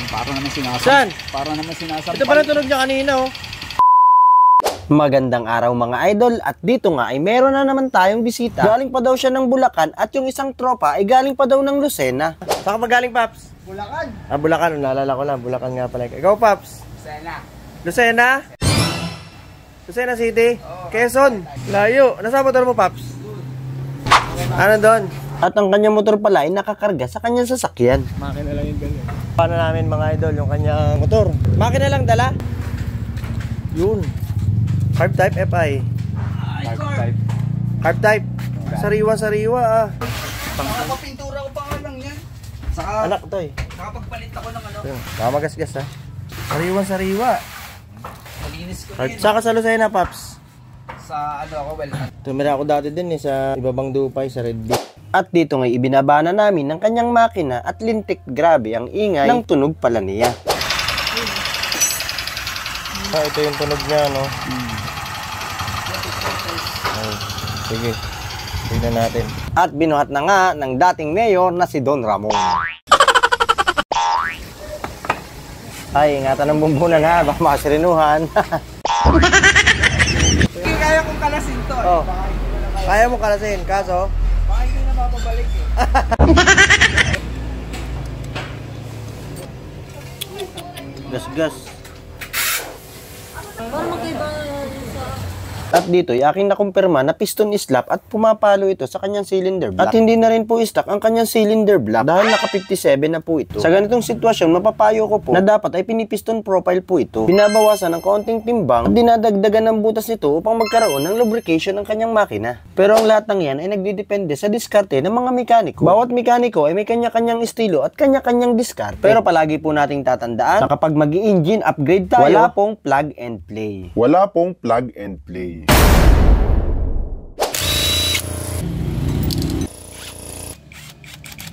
Para naman sinasabi. Saan? Para naman sinasabi. Ito pala tunog niya kanina, oh. Magandang araw mga idol, at dito nga ay meron na naman tayong bisita. Galing pa daw siya ng Bulacan at yung isang tropa ay galing pa daw ng Lucena. Saan ka ba galing, Paps? Bulacan. Ah, Bulacan. Naalala ko lang, Bulacan nga pala. Ikaw, Paps? Lucena. Lucena? Lucena City? Oh, Quezon? Layo. Nasa motor mo, Paps? Ano doon? At ang kanyang motor pala ay nakakarga sa kanyang sasakyan. Makina lang yung ganyan. Paano namin mga idol yung kanyang motor? Makina lang dala? Yun. Carb type FI. Carb type. Carb type. Sariwa-sariwa ah. Nakapapintura ko pa nga lang yan. Saka, Anak to eh. nakapagpalit ako ng ano. Mamagasgas ha. Sariwa-sariwa. Malinis ko Carb. din. Saka sa Lucena, Paps? Sa ano ako, well. Tumira ako dati din eh sa Ibabang Dupay, sa Red Beach. At dito nga ibinaba na namin ng kanyang makina at lintik grabe ang ingay ng tunog pala niya. Ah, ito yung tunog niya, no? Ay, sige. Tignan natin. At binuhat na nga ng dating mayor na si Don Ramon. Ay, ingatan ng bumbunan ha, baka makasirinuhan. Kaya kong kalasin to. Oh. Kaya mo kalasin, kaso? Baka hindi na mapabalik eh. Gas-gas. At dito, aking nakumpirma na piston slap at pumapalo ito sa kanyang cylinder block. At hindi na rin po stock ang kanyang cylinder block dahil naka 57 na po ito. Sa ganitong sitwasyon, mapapayo ko po na dapat ay pinipiston profile po ito. Binabawasan ng kaunting timbang at dinadagdagan ng butas nito upang magkaroon ng lubrication ng kanyang makina. Pero ang lahat ng yan ay nagdidepende sa diskarte ng mga mekaniko. Bawat mekaniko ay may kanya-kanyang estilo at kanya-kanyang diskarte. Pero palagi po nating tatandaan na kapag mag-i-engine upgrade tayo, wala pong plug and play. Wala pong plug and play.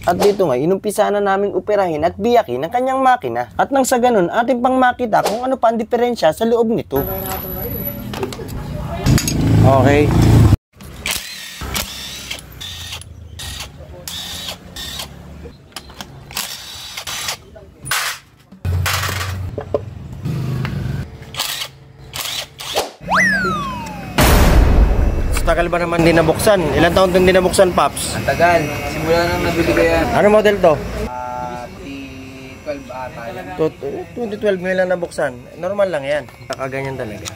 At dito nga, inumpisa na namin operahin at biyakin ang kanyang makina. At nang sa ganun, ating pang makita kung ano pa ang diferensya sa loob nito. Okay. Tagal ba naman din nabuksan? Ilang taon din nabuksan, Paps? Ang tagal. Simula nang nabili ko yan. Ano model to? T12 ata yan. 2012 ngayon lang nabuksan. Normal lang yan. Kakaganyan talaga.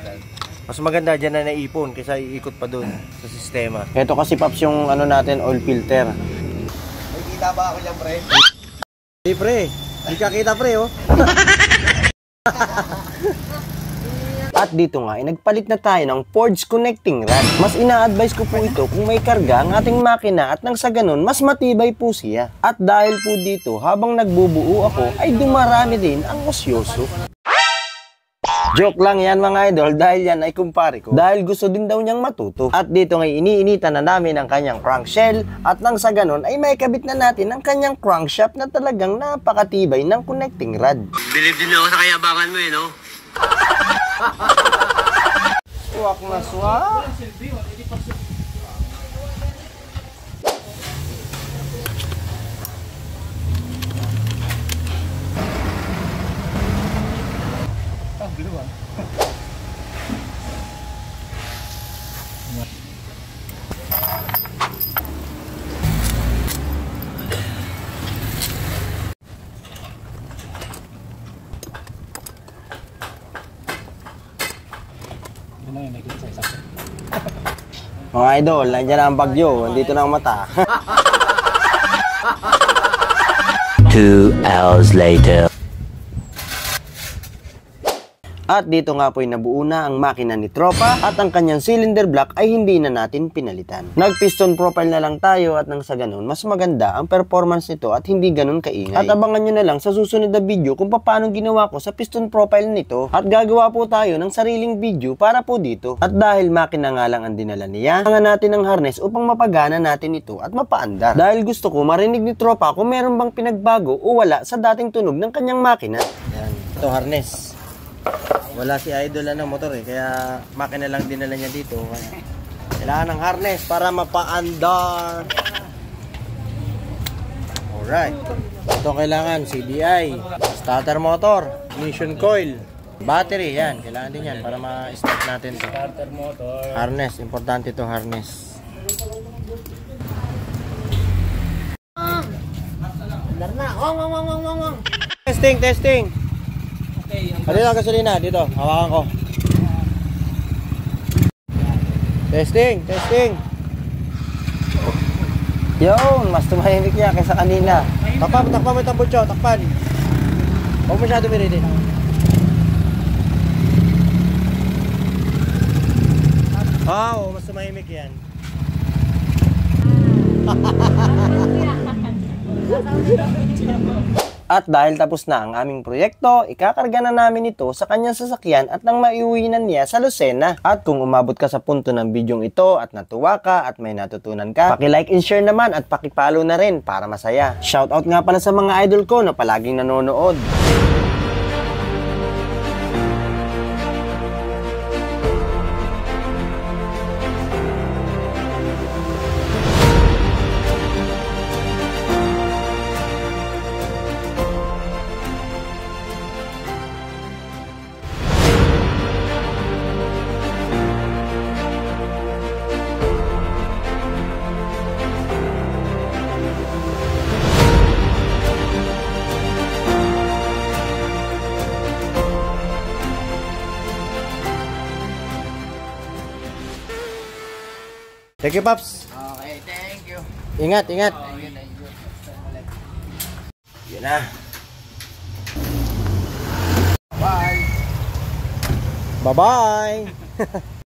Mas maganda dyan na naipon kaysa iikot pa dun sa sistema. Ito kasi, Paps, yung ano natin, oil filter. May kita ba ako dyan, pre? Hindi, pre. Hindi ka kita, pre, oh. At dito nga, nagpalit na tayo ng Forge connecting rod. Mas ina-advise ko po ito kung may karga ang ating makina at nang sa ganun, mas matibay po siya. At dahil po dito, habang nagbubuo ako, ay dumarami din ang osyoso. Joke lang yan mga idol, dahil yan ay kumpare ko. Dahil gusto din daw niyang matuto. At dito nga, iniinitan na namin ang kanyang crankshell. At nang sa ganun, ay may kabit na natin ang kanyang crankshaft na talagang napakatibay ng connecting rod. Bilib din ako sa kayabangan mo eh, no? Swak na swak. Mga idol, nandiyan na ang bagyo. Andito na ang mata. 2 hours later. At dito nga po ay nabuo na ang makina ni Tropa at ang kanyang cylinder block ay hindi na natin pinalitan. Nag-piston profile na lang tayo at nang sa ganun, mas maganda ang performance nito at hindi ganun kaingay. At abangan nyo na lang sa susunod na video kung paano ginawa ko sa piston profile nito at gagawa po tayo ng sariling video para po dito. At dahil makina nga lang ang dinala niya, kailangan natin ng harness upang mapagana natin ito at mapaandar. Dahil gusto ko marinig ni Tropa kung meron bang pinagbago o wala sa dating tunog ng kanyang makina. Yan. Ito harness. Wala si Idol na motor eh, kaya makina lang dinala niya dito. Kailangan ng harness para mapaandar. Alright. Ito kailangan, CDI, starter motor, ignition coil, battery, yan. Kailangan din yan para ma-start natin ito. Starter motor. Harness, importante ito, harness. Andar na. Ong. Testing. Dito ang gasolina, dito. Hawakan ko. Testing. Yun, mas tumahimik niya kaysa kanina. Takpan mo itong butso, takpan. Huwag masyado miritin. Oo, mas tumahimik yan. At dahil tapos na ang aming proyekto, ikakarga na namin ito sa kanyang sasakyan at nang maiuwi na niya sa Lucena. At kung umabot ka sa punto ng bidyong ito at natuwa ka at may natutunan ka, paki-like and share naman at paki-follow na rin para masaya. Shoutout nga pala sa mga idol ko na palaging nanonood. Thank you, Paps. Okay, thank you. Ingat. Thank you. Yun na. Bye. Bye-bye.